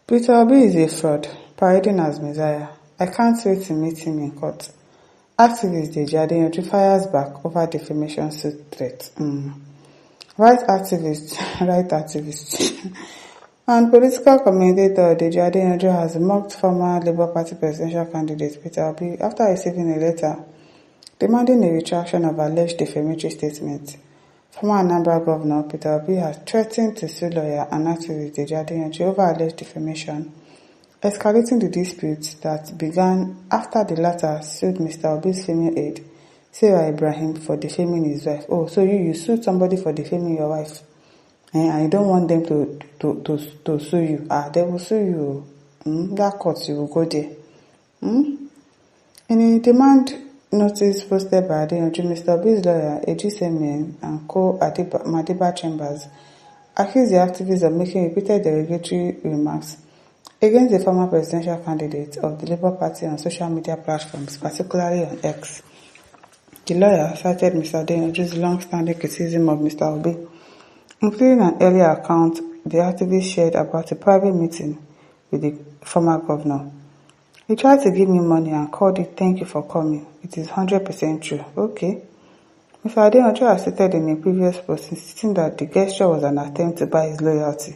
Peter Obi is a fraud, parading as Messiah. I can't wait to meet him in court. Activist Adeyanju fires back over defamation suit threat. Right activist, and political commentator Adeyanju has mocked former Labour Party presidential candidate Peter Obi after receiving a letter demanding a retraction of alleged defamatory statements. Former Anambra Governor Peter Obi has threatened to sue lawyer and activist Adeyanju over alleged defamation, escalating the dispute that began after the latter sued Mr. Obi's female aide, Sarah Ibrahim, for defaming his wife. Oh, so you sued somebody for defaming your wife, and you don't want them to sue you. They will sue you. That court, you will go there. In a demand notice posted by Adeyanju, Mr. Obi's lawyer, Ejisemen, and co-Madiba Chambers accused the activists of making repeated derogatory remarks against the former presidential candidate of the Labour Party on social media platforms, particularly on X. The lawyer cited Mr. Adeyanju's long-standing criticism of Mr. Obi, including an earlier account the activist shared about a private meeting with the former governor. He tried to give me money and called it "thank you for coming. It is 100% true." Okay. Mr. Adeyanju has stated in a previous post insisting that the gesture was an attempt to buy his loyalty.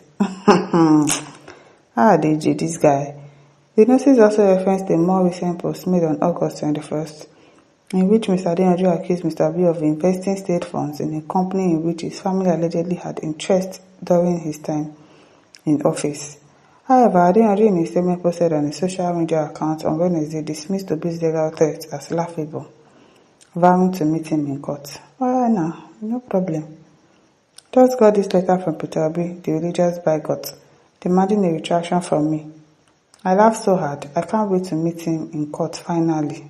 DJ, this guy. The notice also referenced a more recent post made on August 21st, in which Mr. Adeyanju accused Mr. Obi of investing state funds in a company in which his family allegedly had interest during his time in office. However, Adeyanju, in a statement posted on his social media account on Wednesday, dismissed Obi's legal threat as laughable, vowing to meet him in court. No problem. Just got this letter from Peter Obi, the religious bigot, demanding a retraction from me. I laughed so hard, I can't wait to meet him in court finally.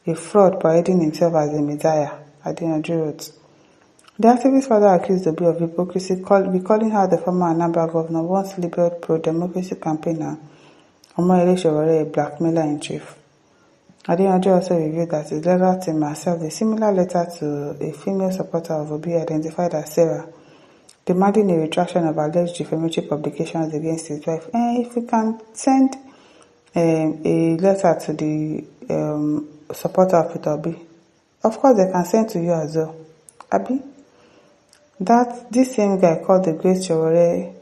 A fraud parading himself as a Messiah, Adeyanju wrote. The activist further accused Obi of hypocrisy, recalling how the former Anambra governor once labeled pro-democracy campaigner Omoyele Sowore a blackmailer in chief. Adeyanju also revealed that his legal team has served a similar letter to a female supporter of Obi identified as Sarah, demanding a retraction of alleged defamatory publications against his wife. If you can send a letter to the supporter of Peter Obi, of course they can send to you as well. Abi? This same guy called the great Sowore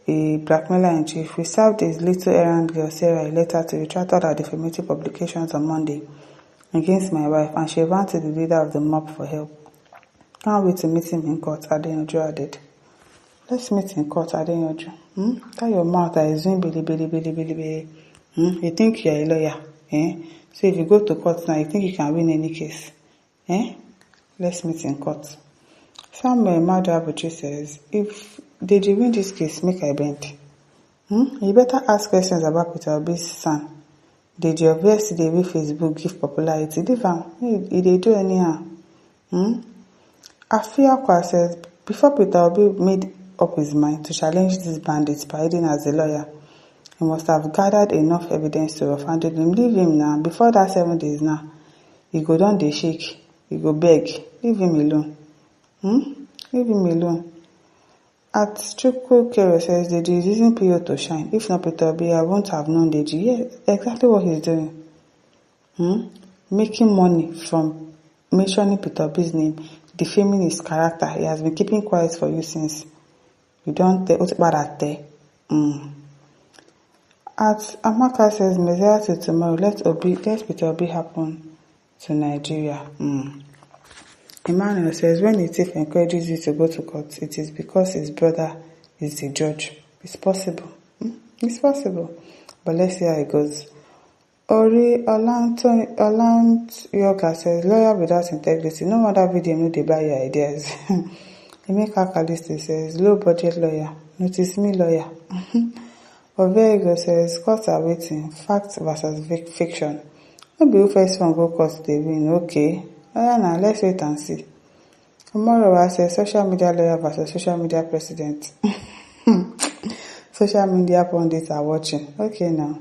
a blackmailer in chief, we served his little errand girl Sarah a letter to retract all her defamatory publications on Monday against my wife, and she ran to the leader of the mob for help. Can't wait to meet him in court, Adeyanju added. Let's meet in court, Adeyanju. That your mouth that is doing billy. You think you're a lawyer, So if you go to court now, you think you can win any case, Let's meet in court. Samuel Madu says, if did you win this case, make I bend. You better ask questions about Peter Obi's son. Did you obviously with Facebook give popularity? Leave him. He did do anyhow. Afiakwa says, before Peter Obi made up his mind to challenge these bandits parading as a lawyer, he must have gathered enough evidence to offend him. Leave him now. Before that 7 days now, he go down the shake. He go beg. Leave him alone. Leave him alone. At Chukwu Kero says, Deji is using PO to shine. If not Peter Obi, I won't have known Deji. Yeah, exactly what he's doing. Making money from mentioning Peter Obi's name, defaming his character. He has been keeping quiet for you since. You don't tell what about that. At Amaka says, Mesiah to tomorrow, let Peter Obi happen to Nigeria. Emmanuel says, when a thief encourages you to go to court, it is because his brother is the judge. It's possible. It's possible. But let's see how it goes. Ori Oland Yoga says, lawyer without integrity. No wonder video no dey buy your ideas. Emeka Kaliste says, low budget lawyer. Notice me lawyer. Ovego says, courts are waiting. Fact versus fiction. No be who first one go court they win. Okay. Now let's wait and see. Tomorrow says social media lawyer versus social media president. Social media pundits are watching. Okay now.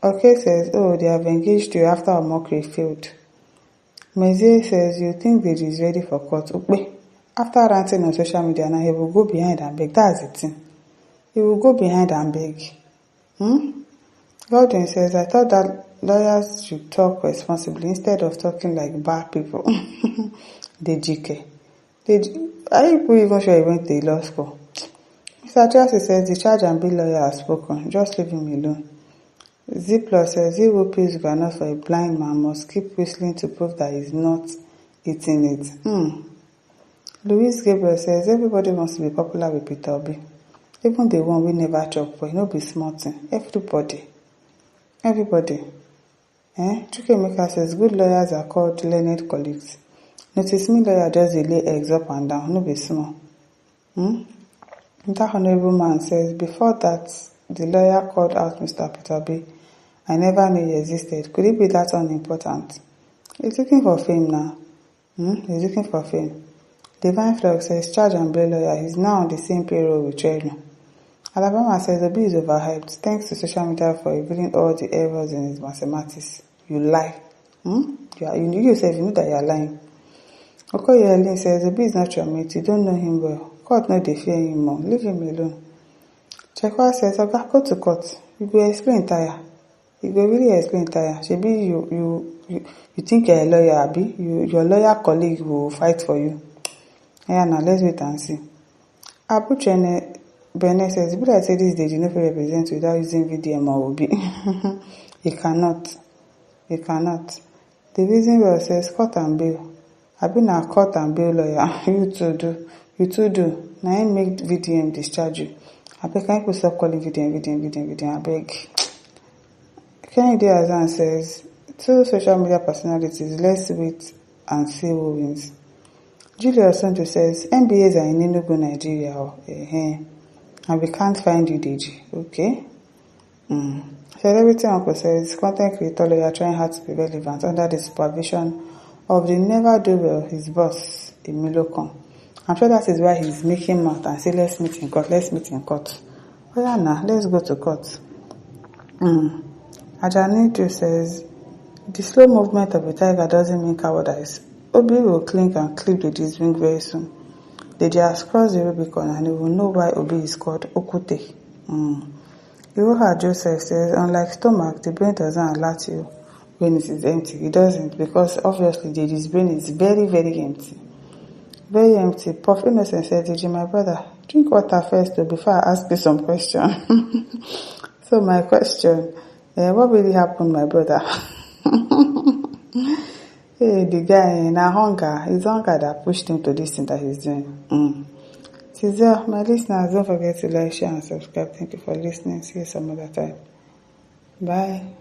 Okay says, they have engaged you after a mockery failed. Mesiah says, you think Deji is ready for court. After ranting on social media now, he will go behind and beg. That's the thing. he will go behind and beg. Godwin says, I thought that lawyers should talk responsibly instead of talking like bad people. Dejike. Are you people even sure he went to law school? Mr. Chelsea says, the charge and bill lawyer has spoken. Just leave him alone. Ziplo says, he who peels granite for a blind man must keep whistling to prove that he's not eating it. Louis Gabriel says, everybody wants to be popular with Peter Obi. Even the one we never chop for, no be small thing. Everybody. Chukemeka says, good lawyers are called learned colleagues. Notice me lawyer just lay eggs up and down, no be small. That honorable man says, before that, the lawyer called out Mr. Peter Obi. I never knew he existed. Could it be that unimportant? He's looking for fame now. He's looking for fame. Divine Flux says, charge and bail lawyer. He's now on the same payroll with Cheno. Alabama says, Obi is overhyped. Thanks to social media for revealing all the errors in his mathematics. You lie. You yourself, you know that you are lying. Okoye says, Obi is not your mate. You don't know him well. Court no dey fear him more. Leave him alone. Chekwa says, Oga, go to court. You go explain tire. You go really explain tire. Shebi you think you're a lawyer, Abi? Your lawyer colleague will fight for you. Yeah, now let's wait and see. Abu Chene Bene says, but I say this day you never represent without using VDM or OB. He cannot. The reason why says court and bail. I've been a court and bail lawyer. You too do. Now I make VDM discharge you. I beg, can you stop calling VDM? I beg. Kennedy Azan says, two social media personalities, let's wait and see who wins. Julius Santo says, MBAs are in Enugu, Nigeria. And we can't find you, Deji. Okay? Celebrity Uncle says, content creator lawyer trying hard to be relevant under the supervision of the never do well his boss, Emilokon. I'm sure that is why he's making mouth and say, let's meet in court. Oh yeah, now, let's go to court. Adeyanju says, the slow movement of a tiger doesn't mean cowardice. Obi will clink and clip the diswing very soon. They just cross the Rubicon and they will know why Obi is called Okute. Iroha Joseph says, unlike stomach, the brain doesn't alert you when it is empty. It doesn't, because obviously this brain is very, very empty. Very empty. Prof. Innocent said, Deji, my brother, drink water first before I ask you some question. So my question, what really happened, my brother? Hey, the guy, na hunger. It's hunger that pushed him to this thing that he's doing. So, my listeners, don't forget to like, share, and subscribe. Thank you for listening. See you some other time. Bye.